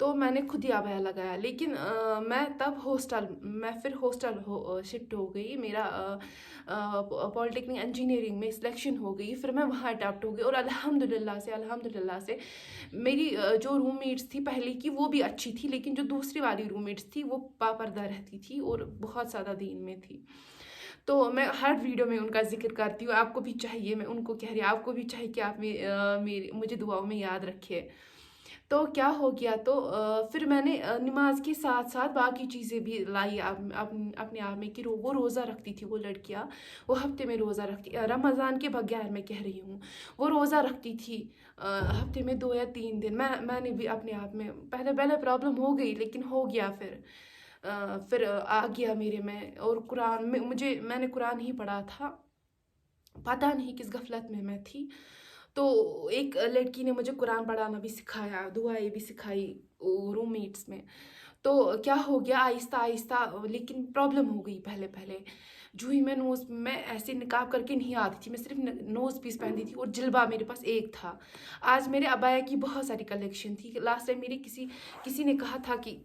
تو میں نے خود ہی ابایا لگایا. لیکن میں پھر ہاسٹل شفٹ ہو گئی. میرا پالیٹیکنک انجینئرنگ میں سلیکشن ہو گئی. پھر میں وہاں اڈاپٹ ہو گئی اور الحمد للہ سے میری جو روم میٹس تھی پہلے کی وہ بھی اچھی تھی، لیکن جو دوسری والی روم میٹس تھی وہ پاپردہ رہتی تھی اور بہت زیادہ دین میں تھی. تو میں ہر ویڈیو میں ان کا ذکر کرتی ہوں. آپ کو بھی چاہیے، میں ان کو کہہ رہی ہوں، آپ کو بھی چاہیے کہ آپ مجھے دعاؤں میں یاد رکھے. تو کیا ہو گیا، تو پھر میں نے نماز کے ساتھ ساتھ باقی چیزیں بھی لائی اپنے آپ میں کہ وہ روزہ رکھتی تھی وہ لڑکیاں. وہ ہفتے میں روزہ رکھتی، رمضان کے بغیر میں کہہ رہی ہوں. وہ روزہ رکھتی تھی ہفتے میں 2 یا 3 دن. میں نے بھی اپنے آپ میں پہلے پرابلم ہو گئی، لیکن ہو گیا. پھر آ گیا میرے میں. اور قرآن میں نے قرآن ہی پڑھا تھا، پتہ نہیں کس غفلت میں تھی. تو ایک لڑکی نے مجھے قرآن پڑھانا بھی سکھایا، دعائیں بھی سکھائی روم میٹس میں. تو کیا ہو گیا آہستہ آہستہ، لیکن پرابلم ہو گئی. پہلے جو ہی میں ایسے نقاب کر کے نہیں آتی تھی، میں صرف نوز پیس پہنتی تھی اور جلبہ میرے پاس ایک تھا. آج میرے ابایا کی بہت ساری کلیکشن تھی. لاسٹ ٹائم میرے کسی نے کہا تھا کہ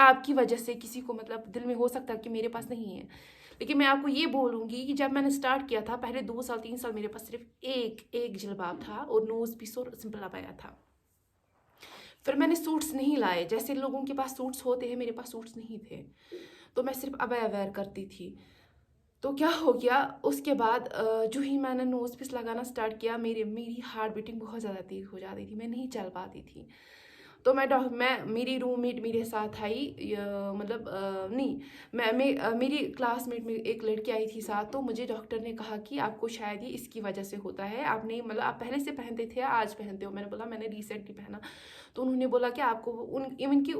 آپ کی وجہ سے کسی کو مطلب دل میں ہو سکتا ہے کہ میرے پاس نہیں ہے، لیکن میں آپ کو یہ بولوں گی کہ جب میں نے سٹارٹ کیا تھا پہلے 2 سال 3 سال میرے پاس صرف ایک جلباب تھا اور نوز پیس اور سمپل ابایا تھا. پھر میں نے سوٹس نہیں لائے، جیسے لوگوں کے پاس سوٹس ہوتے ہیں میرے پاس سوٹس نہیں تھے، تو میں صرف ابایا ویئر کرتی تھی. تو کیا ہو گیا اس کے بعد جو ہی میں نے نوز پیس لگانا سٹارٹ کیا، میری ہارٹ بیٹنگ بہت زیادہ تیز ہو جاتی تھی، میں نہیں چل پاتی تھی. تو میری روم میٹ میرے ساتھ آئی، مطلب نہیں، میری کلاس میٹ میں ایک لڑکی آئی تھی ساتھ. تو مجھے ڈاکٹر نے کہا کہ آپ کو شاید یہ اس کی وجہ سے ہوتا ہے، آپ نے مطلب آپ پہلے سے پہنتے تھے آج پہنتے ہو. میں نے بولا میں نے ریسنٹلی پہنا. تو انہوں نے بولا کہ آپ کو ایون کی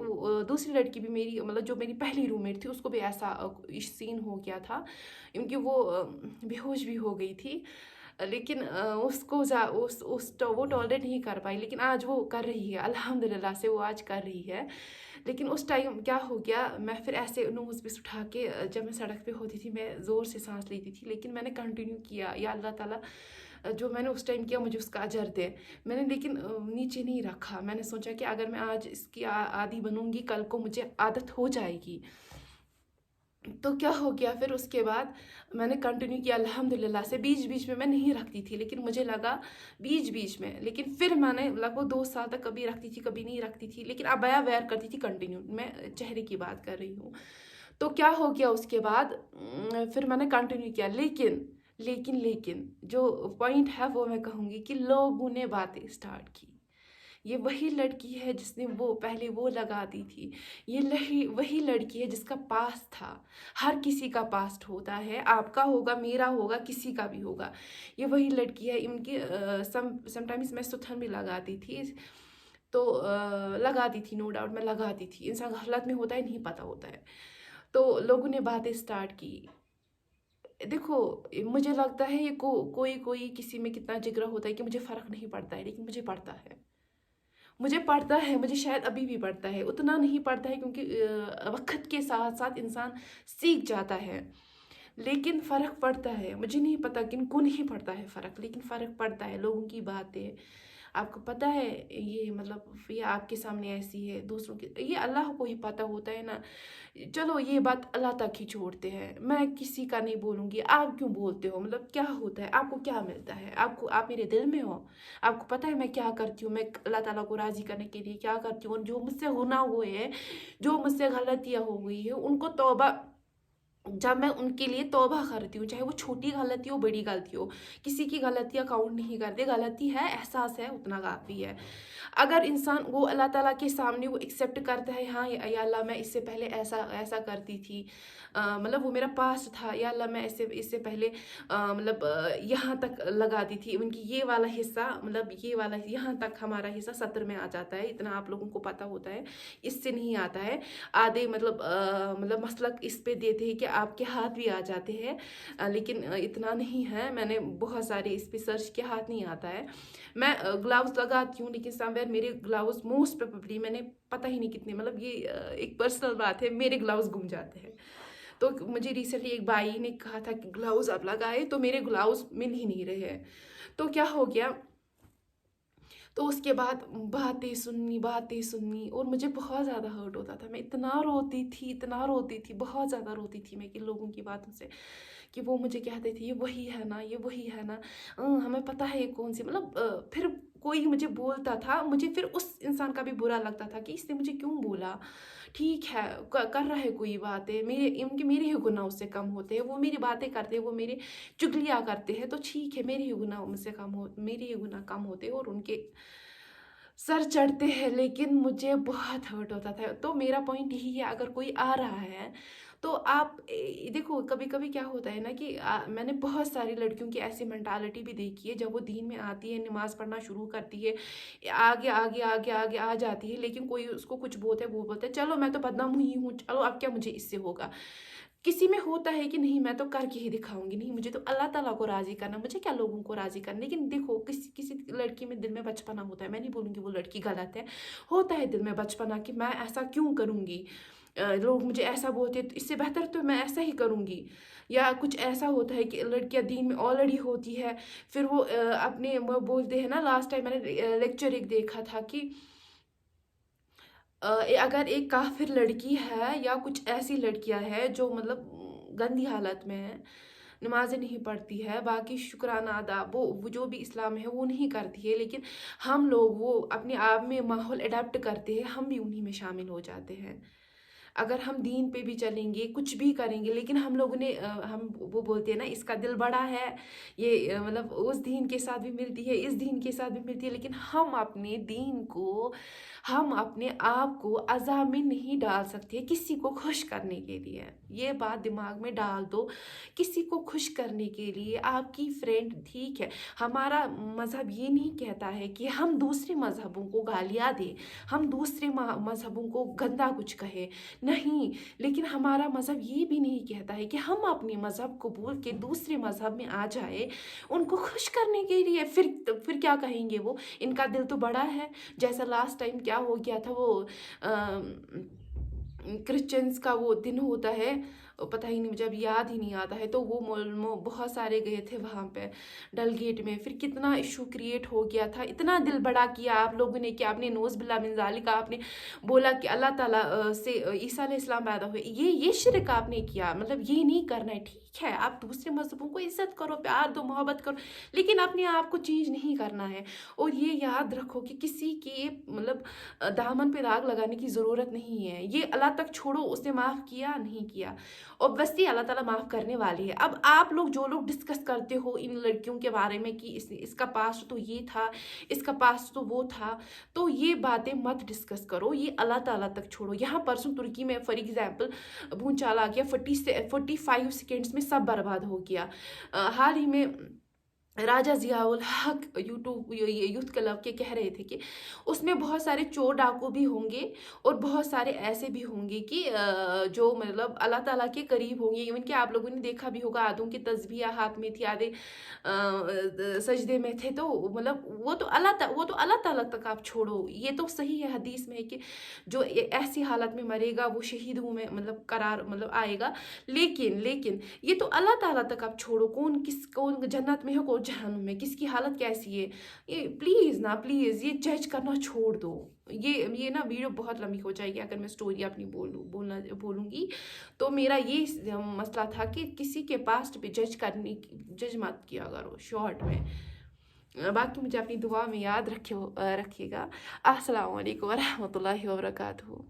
دوسری لڑکی بھی میری مطلب جو میری پہلی روم میٹ تھی اس کو بھی ایسا سین ہو گیا تھا، کیونکہ وہ بے ہوش بھی ہو گئی تھی. لیکن اس کو وہ ٹالریٹ نہیں کر پائی، لیکن آج وہ کر رہی ہے الحمد للہ سے، وہ آج کر رہی ہے. لیکن اس ٹائم کیا ہو گیا، میں پھر ایسے نوز پیس اٹھا کے جب میں سڑک پہ ہوتی تھی میں زور سے سانس لیتی تھی، لیکن میں نے کنٹینیو کیا، یا اللہ تعالیٰ جو میں نے اس ٹائم کیا مجھے اس کا اجر دے. میں نے لیکن نیچے نہیں رکھا. میں نے سوچا کہ اگر میں آج اس کی عادی بنوں گی کل کو مجھے عادت ہو جائے گی. تو کیا ہو گیا پھر اس کے بعد میں نے کنٹینیو کیا الحمد للہ سے. بیچ میں میں نہیں رکھتی تھی، لیکن مجھے لگا بیچ میں، لیکن پھر میں نے لگ بھگ 2 سال تک کبھی رکھتی تھی کبھی نہیں رکھتی تھی، لیکن ابایا ویئر کرتی تھی کنٹینیو. میں چہرے کی بات کر رہی ہوں. تو کیا ہو گیا اس کے بعد پھر میں نے کنٹینیو کیا. لیکن جو پوائنٹ ہے وہ میں کہوں گی کہ لوگوں نے باتیں اسٹارٹ کی. یہ وہی لڑکی ہے جس نے پہلے وہ لگاتی تھی. یہ وہی لڑکی ہے جس کا پاسٹ تھا. ہر کسی کا پاسٹ ہوتا ہے، آپ کا ہوگا، میرا ہوگا، کسی کا بھی ہوگا. یہ وہی لڑکی ہے. ان کی سم ٹائمز میں ستھن بھی لگاتی تھی، تو لگاتی تھی، نو ڈاؤٹ میں لگاتی تھی. انسان غفلت میں ہوتا ہے، نہیں پتہ ہوتا ہے. تو لوگوں نے باتیں اسٹارٹ کی. دیکھو مجھے لگتا ہے یہ کوئی کسی میں کتنا جگرا ہوتا ہے کہ مجھے فرق نہیں پڑتا ہے، لیکن مجھے پڑتا ہے. مجھے شاید ابھی بھی پڑتا ہے. اتنا نہیں پڑتا ہے کیونکہ وقت کے ساتھ ساتھ انسان سیکھ جاتا ہے، لیکن فرق پڑتا ہے. مجھے نہیں پتا کن کو نہیں پڑتا ہے فرق، لیکن فرق پڑتا ہے. لوگوں کی باتیں آپ کو پتہ ہے، یہ مطلب یہ آپ کے سامنے ایسی ہے، دوسروں کی یہ اللہ کو ہی پتہ ہوتا ہے نا. چلو یہ بات اللہ تک ہی چھوڑتے ہیں، میں کسی کا نہیں بولوں گی. آپ کیوں بولتے ہو؟ مطلب کیا ہوتا ہے؟ آپ کو کیا ملتا ہے؟ آپ میرے دل میں ہو. آپ کو پتہ ہے میں کیا کرتی ہوں، میں اللہ تعالیٰ کو راضی کرنے کے لیے کیا کرتی ہوں. جو مجھ سے گناہ ہوئے ہیں، جو مجھ سے غلطیاں ہو گئی ہیں، ان کو توبہ، جب میں ان کے لیے توبہ کرتی ہوں، چاہے وہ چھوٹی غلطی ہو بڑی غلطی ہو، کسی کی غلطیاں کاؤنٹ نہیں کرتے. غلطی ہے، احساس ہے، اتنا کافی ہے. اگر انسان وہ اللہ تعالیٰ کے سامنے وہ ایکسیپٹ کرتا ہے، ہاں یا اللہ میں اس سے پہلے ایسا کرتی تھی، مطلب وہ میرا پاسٹ تھا، یا اللہ میں اس سے پہلے مطلب یہاں تک لگاتی تھی. ان کی یہ والا حصہ، مطلب یہ والا یہاں تک ہمارا حصہ 70 میں آ جاتا ہے. اتنا آپ لوگوں کو پتہ ہوتا ہے، اس سے نہیں آتا ہے. آدھے مطلب مسلک اس پہ دیتے ہیں کہ آپ کے ہاتھ بھی آ جاتے ہیں، لیکن اتنا نہیں ہے. میں نے بہت سارے اس پہ سرچ کیا، ہاتھ نہیں آتا ہے. میں گلاوز لگاتی ہوں، لیکن سم ویئر میرے گلاوز موسٹ پروبیبلی میں نے پتہ ہی نہیں کتنے، مطلب یہ ایک پرسنل بات ہے، میرے گلاوز گم جاتے ہیں. تو مجھے ریسنٹلی ایک بھائی نے کہا تھا کہ گلاوز آپ لگائے، تو میرے گلاوز مل ہی نہیں رہے ہیں. تو کیا ہو گیا، تو اس کے بعد باتیں سننی اور مجھے بہت زیادہ ہرٹ ہوتا تھا. میں اتنا روتی تھی, بہت زیادہ روتی تھی میں کہ لوگوں کی باتوں سے, کہ وہ مجھے کہتے تھے یہ وہی ہے نا, یہ وہی ہے نا, ہمیں پتہ ہے یہ کون سی, مطلب پھر کوئی مجھے بولتا تھا, مجھے پھر اس انسان کا بھی برا لگتا تھا کہ اس نے مجھے کیوں بولا. ٹھیک ہے, کر رہا ہے کوئی باتیں, میرے ہی گناہ اس سے کم ہوتے ہیں, وہ میری باتیں کرتے ہیں, وہ میرے چگلیاں کرتے ہیں, تو ٹھیک ہے میرے ہی گناہ ان سے میرے ہی گناہ کم ہوتے ہیں اور ان کے سر چڑھتے ہیں. لیکن مجھے بہت ہرٹ ہوتا تھا. تو میرا پوائنٹ یہی ہے, اگر کوئی آ رہا ہے تو آپ دیکھو, کبھی کبھی کیا ہوتا ہے نا کہ میں نے بہت ساری لڑکیوں کی ایسی مینٹالٹی بھی دیکھی ہے, جب وہ دین میں آتی ہے, نماز پڑھنا شروع کرتی ہے, آگے آگے آگے آگے آ جاتی ہے, لیکن کوئی اس کو کچھ بولتا ہے, وہ بولتا ہے چلو میں تو بدنام ہوئی ہوں, چلو اب کیا مجھے اس سے ہوگا. کسی میں ہوتا ہے کہ نہیں میں تو کر کے ہی دکھاؤں گی, نہیں مجھے تو اللہ تعالیٰ کو راضی کرنا, مجھے کیا لوگوں کو راضی کرنا. لیکن دیکھو کسی لڑکی میں دل میں بچپنا ہوتا ہے, میں نہیں بولوں گی وہ لڑکی غلط ہے, ہوتا ہے دل میں بچپنا کہ میں ایسا کیوں کروں گی, لوگ مجھے ایسا بولتے تو اس سے بہتر تو میں ایسا ہی کروں گی. یا کچھ ایسا ہوتا ہے کہ لڑکیاں دین میں آلریڈی ہوتی ہے, پھر وہ اپنے بولتے ہیں نا. لاسٹ ٹائم میں نے لیکچر ایک دیکھا تھا کہ اگر ایک کافر لڑکی ہے یا کچھ ایسی لڑکیاں ہیں جو مطلب گندی حالت میں ہے, نمازیں نہیں پڑھتی ہے, باقی شکرانہ ادا وہ جو بھی اسلام ہے وہ نہیں کرتی ہے, لیکن ہم لوگ وہ اپنے آپ میں ماحول اڈاپٹ کرتے ہیں, ہم بھی انہی میں شامل ہو جاتے ہیں. اگر ہم دین پہ بھی چلیں گے, کچھ بھی کریں گے, لیکن ہم لوگوں نے ہم وہ بولتے ہیں نا اس کا دل بڑا ہے, یہ مطلب اس دین کے ساتھ بھی ملتی ہے, اس دین کے ساتھ بھی ملتی ہے, لیکن ہم اپنے دین کو, ہم اپنے آپ کو عذاب میں نہیں ڈال سکتے کسی کو خوش کرنے کے لیے. یہ بات دماغ میں ڈال دو, کسی کو خوش کرنے کے لیے آپ کی فرینڈ, ٹھیک ہے ہمارا مذہب یہ نہیں کہتا ہے کہ ہم دوسرے مذہبوں کو گالیاں دیں, ہم دوسرے مذہبوں کو گندا کچھ کہے, نہیں, لیکن ہمارا مذہب یہ بھی نہیں کہتا ہے کہ ہم اپنے مذہب کو بول کے دوسرے مذہب میں آ جائے ان کو خوش کرنے کے لیے. پھر کیا کہیں گے وہ, ان کا دل تو بڑا ہے. جیسا لاسٹ ٹائم کیا ہو گیا تھا, وہ کرسچنس کا وہ دن ہوتا ہے, پتہ ہی نہیں, مجھے اب یاد ہی نہیں آتا ہے, تو وہ بہت سارے گئے تھے وہاں پہ ڈل گیٹ میں. پھر کتنا ایشو کریٹ ہو گیا تھا, اتنا دل بڑا کیا آپ لوگوں نے کہ آپ نے نوز باللہ من ذالک, آپ نے بولا کہ اللہ تعالیٰ سے عیسیٰ علیہ السلام پیدا ہوئے, یہ شرک آپ نے کیا. مطلب یہ نہیں کرنا ہے, ٹھیک ہے آپ دوسرے مذہبوں کو عزت کرو, پیار دو, محبت کرو, لیکن اپنے آپ کو چینج نہیں کرنا ہے. اور یہ یاد رکھو کہ کسی کے مطلب دامن پہ داغ لگانے کی ضرورت نہیں ہے. یہ اللہ تک چھوڑو, اس نے معاف کیا نہیں کیا, اوبویسلی اللہ تعالیٰ معاف کرنے والی ہے. اب آپ لوگ جو لوگ ڈسکس کرتے ہو ان لڑکیوں کے بارے میں کہ اس کا پاسٹ تو یہ تھا, اس کا پاسٹ تو وہ تھا, تو یہ باتیں مت ڈسکس کرو, یہ اللہ تعالیٰ تک چھوڑو. یہاں پرسوں ترکی میں فار ایگزامپل بھونچال آ گیا, 45 سیکنڈس میں سب برباد ہو گیا. حال ہی میں راجہ ضیاء الحق یوتھ کلب کے کہہ رہے تھے کہ اس میں بہت سارے چور ڈاکو بھی ہوں گے اور بہت سارے ایسے بھی ہوں گے کہ جو مطلب اللہ تعالیٰ کے قریب ہوں گے. ایون کہ آپ لوگوں نے دیکھا بھی ہوگا آدھوں کی تسبیح ہاتھ میں تھی, آدھے سجدے میں تھے, تو مطلب وہ تو اللہ تعالیٰ تک آپ چھوڑو. یہ تو صحیح ہے, حدیث میں ہے کہ جو ایسی حالت میں مرے گا وہ شہیدوں میں مطلب قرار مطلب آئے گا. لیکن یہ تو اللہ تعالیٰ تک آپ چھوڑو, کون جنت میں ہے, کون جہنم میں, کس کی حالت کیسی ہے. یہ پلیز یہ جج کرنا چھوڑ دو. یہ نا ویڈیو بہت لمبی ہو جائے گی اگر میں سٹوری اپنی بولوں گی. تو میرا یہ مسئلہ تھا کہ کسی کے پاسٹ پہ جج مت کیا کرو شارٹ میں. باقی مجھے اپنی دعا میں یاد رکھیے گا. السلام علیکم ورحمۃ اللہ وبرکاتہ.